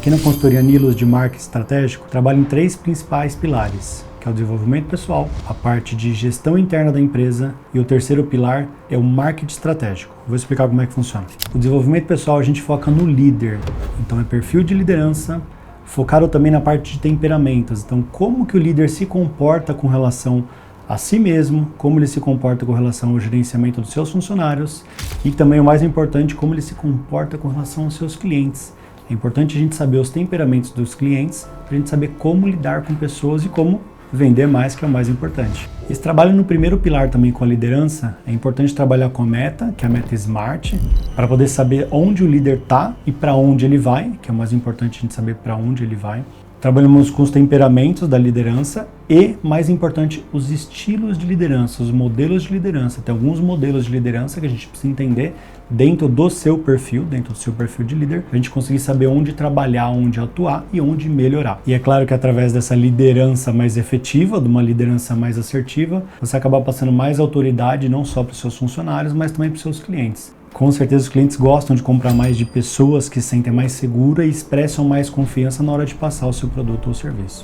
Aqui na consultoria Nilos de marketing estratégico, trabalho em 3 principais pilares, que é o desenvolvimento pessoal, a parte de gestão interna da empresa e o terceiro pilar é o marketing estratégico. Vou explicar como é que funciona. O desenvolvimento pessoal a gente foca no líder, então é perfil de liderança, focado também na parte de temperamentos. Então, como que o líder se comporta com relação a si mesmo, como ele se comporta com relação ao gerenciamento dos seus funcionários e também o mais importante, como ele se comporta com relação aos seus clientes. É importante a gente saber os temperamentos dos clientes para a gente saber como lidar com pessoas e como vender mais, que é o mais importante. Esse trabalho no primeiro pilar também com a liderança, é importante trabalhar com a meta, que é a meta SMART, para poder saber onde o líder está e para onde ele vai, que é o mais importante a gente saber para onde ele vai. Trabalhamos com os temperamentos da liderança e, mais importante, os estilos de liderança, os modelos de liderança. Tem alguns modelos de liderança que a gente precisa entender dentro do seu perfil de líder, para a gente conseguir saber onde trabalhar, onde atuar e onde melhorar. E é claro que através dessa liderança mais efetiva, de uma liderança mais assertiva, você acaba passando mais autoridade não só para os seus funcionários, mas também para os seus clientes. Com certeza os clientes gostam de comprar mais de pessoas que se sentem mais seguras e expressam mais confiança na hora de passar o seu produto ou serviço.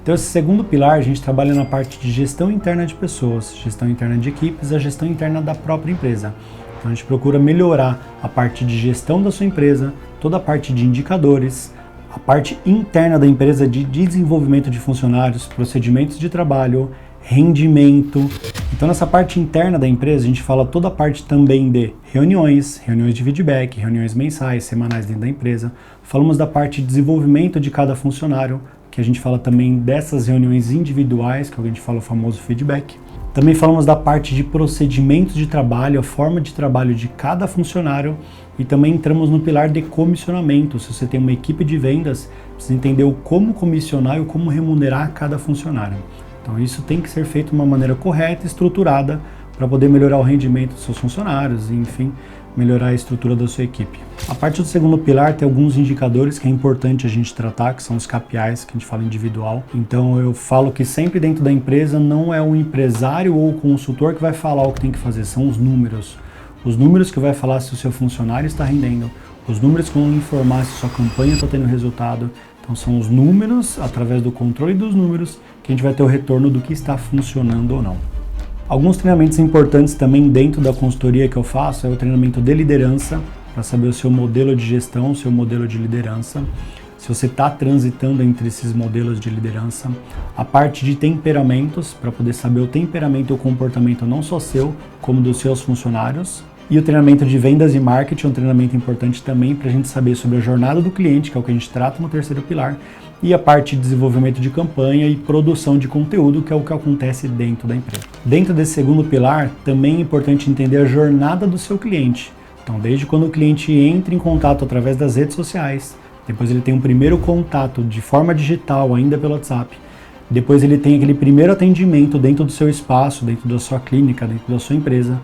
Então esse segundo pilar a gente trabalha na parte de gestão interna de pessoas, gestão interna de equipes, a gestão interna da própria empresa. Então a gente procura melhorar a parte de gestão da sua empresa, toda a parte de indicadores, a parte interna da empresa de desenvolvimento de funcionários, procedimentos de trabalho, rendimento. Então nessa parte interna da empresa a gente fala toda a parte também de reuniões de feedback, reuniões mensais, semanais dentro da empresa. Falamos da parte de desenvolvimento de cada funcionário, que a gente fala também dessas reuniões individuais, que a gente fala o famoso feedback. Também falamos da parte de procedimentos de trabalho, a forma de trabalho de cada funcionário e também entramos no pilar de comissionamento. Se você tem uma equipe de vendas, precisa entender o como comissionar e o como remunerar cada funcionário. Então isso tem que ser feito de uma maneira correta, estruturada, para poder melhorar o rendimento dos seus funcionários e, enfim, melhorar a estrutura da sua equipe. A parte do segundo pilar tem alguns indicadores que é importante a gente tratar, que são os KPIs, que a gente fala individual. Então eu falo que sempre dentro da empresa não é o empresário ou o consultor que vai falar o que tem que fazer, são os números. Os números que vai falar se o seu funcionário está rendendo, os números que vão informar se sua campanha está tendo resultado. Então são os números, através do controle dos números, que a gente vai ter o retorno do que está funcionando ou não. Alguns treinamentos importantes também dentro da consultoria que eu faço é o treinamento de liderança, para saber o seu modelo de gestão, o seu modelo de liderança, se você está transitando entre esses modelos de liderança. A parte de temperamentos, para poder saber o temperamento e o comportamento não só seu, como dos seus funcionários. E o treinamento de vendas e marketing é um treinamento importante também para a gente saber sobre a jornada do cliente, que é o que a gente trata no terceiro pilar, e a parte de desenvolvimento de campanha e produção de conteúdo, que é o que acontece dentro da empresa. Dentro desse segundo pilar, também é importante entender a jornada do seu cliente. Então, desde quando o cliente entra em contato através das redes sociais, depois ele tem um primeiro contato de forma digital, ainda pelo WhatsApp, depois ele tem aquele primeiro atendimento dentro do seu espaço, dentro da sua clínica, dentro da sua empresa,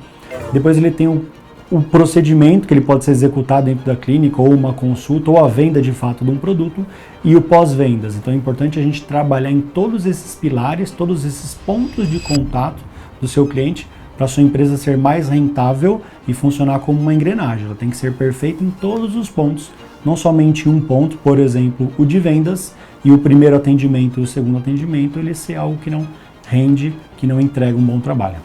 depois ele tem o procedimento que ele pode ser executado dentro da clínica, ou uma consulta, ou a venda de fato de um produto, e o pós-vendas. Então é importante a gente trabalhar em todos esses pilares, todos esses pontos de contato do seu cliente, para a sua empresa ser mais rentável e funcionar como uma engrenagem. Ela tem que ser perfeita em todos os pontos, não somente em um ponto, por exemplo, o de vendas, e o primeiro atendimento e o segundo atendimento, ele ser algo que não rende, que não entrega um bom trabalho.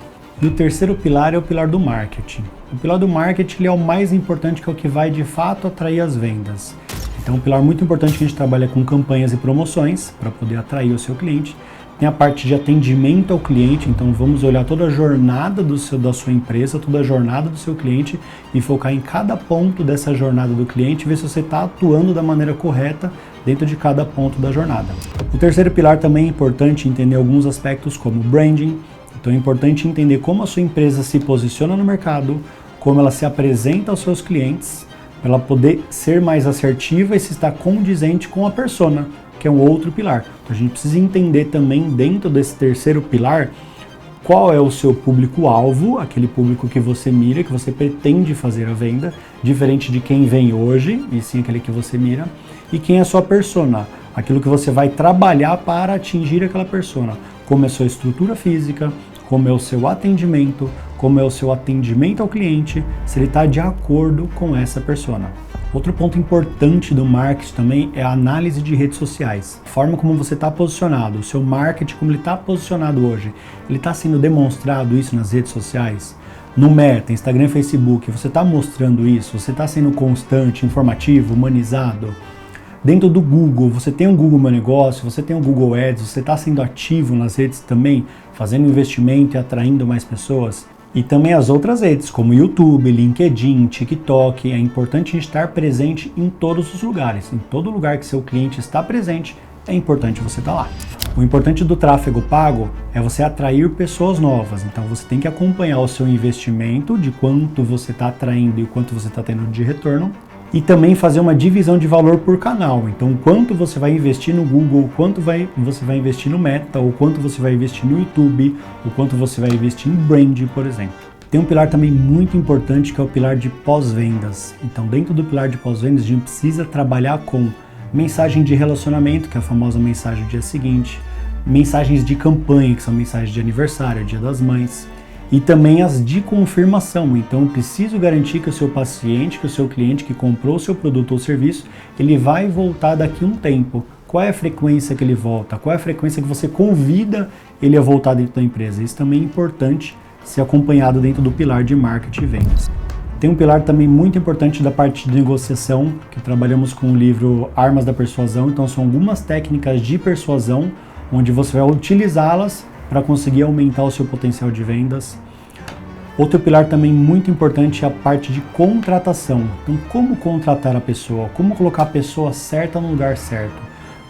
E o terceiro pilar é o pilar do marketing. O pilar do marketing ele é o mais importante, que é o que vai de fato atrair as vendas. Então, um pilar muito importante que a gente trabalha com campanhas e promoções para poder atrair o seu cliente. Tem a parte de atendimento ao cliente, então vamos olhar toda a jornada da sua empresa, toda a jornada do seu cliente e focar em cada ponto dessa jornada do cliente, ver se você está atuando da maneira correta dentro de cada ponto da jornada. O terceiro pilar também é importante entender alguns aspectos como branding. Então é importante entender como a sua empresa se posiciona no mercado, como ela se apresenta aos seus clientes, para ela poder ser mais assertiva e se está condizente com a persona, que é um outro pilar. Então a gente precisa entender também dentro desse terceiro pilar qual é o seu público-alvo, aquele público que você mira, que você pretende fazer a venda, diferente de quem vem hoje, e sim aquele que você mira, e quem é a sua persona, aquilo que você vai trabalhar para atingir aquela persona, como é a sua estrutura física, como é o seu atendimento, como é o seu atendimento ao cliente, se ele está de acordo com essa persona. Outro ponto importante do marketing também é a análise de redes sociais. A forma como você está posicionado, o seu marketing, como ele está posicionado hoje, ele está sendo demonstrado isso nas redes sociais? No Meta, Instagram, Facebook, você está mostrando isso? Você está sendo constante, informativo, humanizado? Dentro do Google, você tem um Google Meu Negócio, você tem um Google Ads, você está sendo ativo nas redes também, fazendo investimento e atraindo mais pessoas? E também as outras redes, como YouTube, LinkedIn, TikTok. É importante a gente estar presente em todos os lugares. Em todo lugar que seu cliente está presente, é importante você estar lá. O importante do tráfego pago é você atrair pessoas novas. Então você tem que acompanhar o seu investimento, de quanto você está atraindo e quanto você está tendo de retorno. E também fazer uma divisão de valor por canal. Então, quanto você vai investir no Google, quanto você vai investir no Meta, ou quanto você vai investir no YouTube, ou quanto você vai investir em brand, por exemplo. Tem um pilar também muito importante que é o pilar de pós-vendas. Então, dentro do pilar de pós-vendas, a gente precisa trabalhar com mensagem de relacionamento, que é a famosa mensagem do dia seguinte, mensagens de campanha, que são mensagens de aniversário, Dia das Mães, e também as de confirmação. Então, eu preciso garantir que o seu paciente, que o seu cliente que comprou o seu produto ou serviço, ele vai voltar daqui a um tempo. Qual é a frequência que ele volta? Qual é a frequência que você convida ele a voltar dentro da empresa? Isso também é importante ser acompanhado dentro do pilar de marketing e vendas. Tem um pilar também muito importante da parte de negociação, que trabalhamos com o livro Armas da Persuasão. Então, são algumas técnicas de persuasão, onde você vai utilizá-las para conseguir aumentar o seu potencial de vendas. Outro pilar também muito importante é a parte de contratação. Então, como contratar a pessoa? Como colocar a pessoa certa no lugar certo?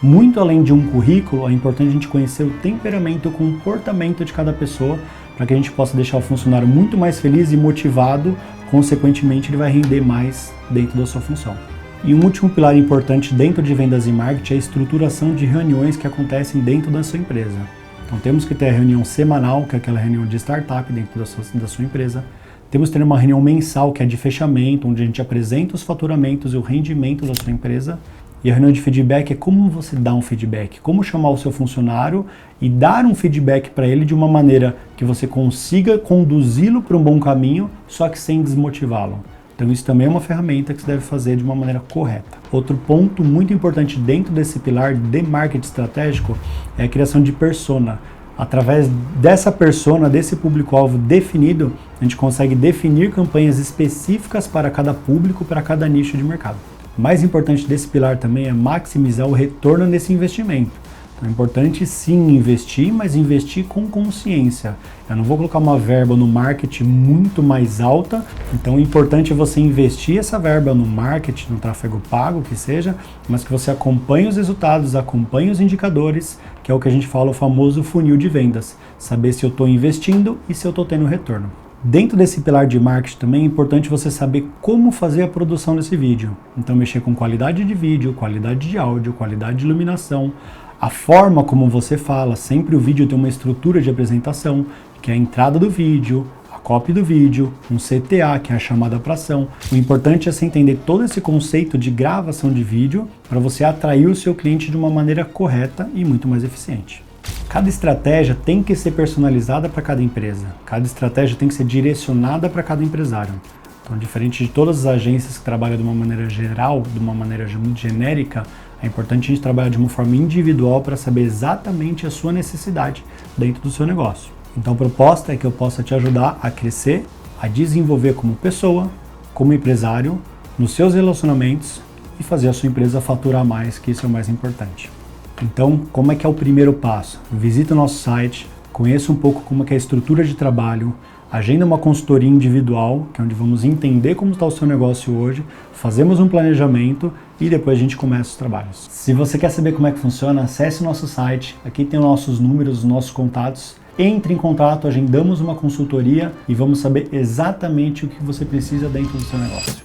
Muito além de um currículo, é importante a gente conhecer o temperamento e o comportamento de cada pessoa para que a gente possa deixar o funcionário muito mais feliz e motivado. Consequentemente, ele vai render mais dentro da sua função. E um último pilar importante dentro de vendas e marketing é a estruturação de reuniões que acontecem dentro da sua empresa. Então temos que ter a reunião semanal, que é aquela reunião de startup dentro da sua empresa. Temos que ter uma reunião mensal, que é de fechamento, onde a gente apresenta os faturamentos e o rendimento da sua empresa. E a reunião de feedback é como você dá um feedback, como chamar o seu funcionário e dar um feedback para ele de uma maneira que você consiga conduzi-lo para um bom caminho, só que sem desmotivá-lo. Então isso também é uma ferramenta que você deve fazer de uma maneira correta. Outro ponto muito importante dentro desse pilar de marketing estratégico é a criação de persona. Através dessa persona, desse público-alvo definido, a gente consegue definir campanhas específicas para cada público, para cada nicho de mercado. O mais importante desse pilar também é maximizar o retorno desse investimento. Então é importante sim investir, mas investir com consciência. Eu não vou colocar uma verba no marketing muito mais alta, então o importante é você investir essa verba no marketing, no tráfego pago, que seja, mas que você acompanhe os resultados, acompanhe os indicadores, que é o que a gente fala, o famoso funil de vendas. Saber se eu estou investindo e se eu estou tendo retorno. Dentro desse pilar de marketing também é importante você saber como fazer a produção desse vídeo. Então mexer com qualidade de vídeo, qualidade de áudio, qualidade de iluminação, a forma como você fala. Sempre o vídeo tem uma estrutura de apresentação, que é a entrada do vídeo, a copy do vídeo, um CTA, que é a chamada para ação. O importante é você entender todo esse conceito de gravação de vídeo para você atrair o seu cliente de uma maneira correta e muito mais eficiente. Cada estratégia tem que ser personalizada para cada empresa. Cada estratégia tem que ser direcionada para cada empresário. Então, diferente de todas as agências que trabalham de uma maneira geral, de uma maneira muito genérica, é importante a gente trabalhar de uma forma individual para saber exatamente a sua necessidade dentro do seu negócio. Então, a proposta é que eu possa te ajudar a crescer, a desenvolver como pessoa, como empresário, nos seus relacionamentos e fazer a sua empresa faturar mais, que isso é o mais importante. Então, como é que é o primeiro passo? Visita o nosso site, conheça um pouco como é que é a estrutura de trabalho, agenda uma consultoria individual, que é onde vamos entender como está o seu negócio hoje, fazemos um planejamento e depois a gente começa os trabalhos. Se você quer saber como é que funciona, acesse o nosso site, aqui tem os nossos números, os nossos contatos, entre em contato, agendamos uma consultoria e vamos saber exatamente o que você precisa dentro do seu negócio.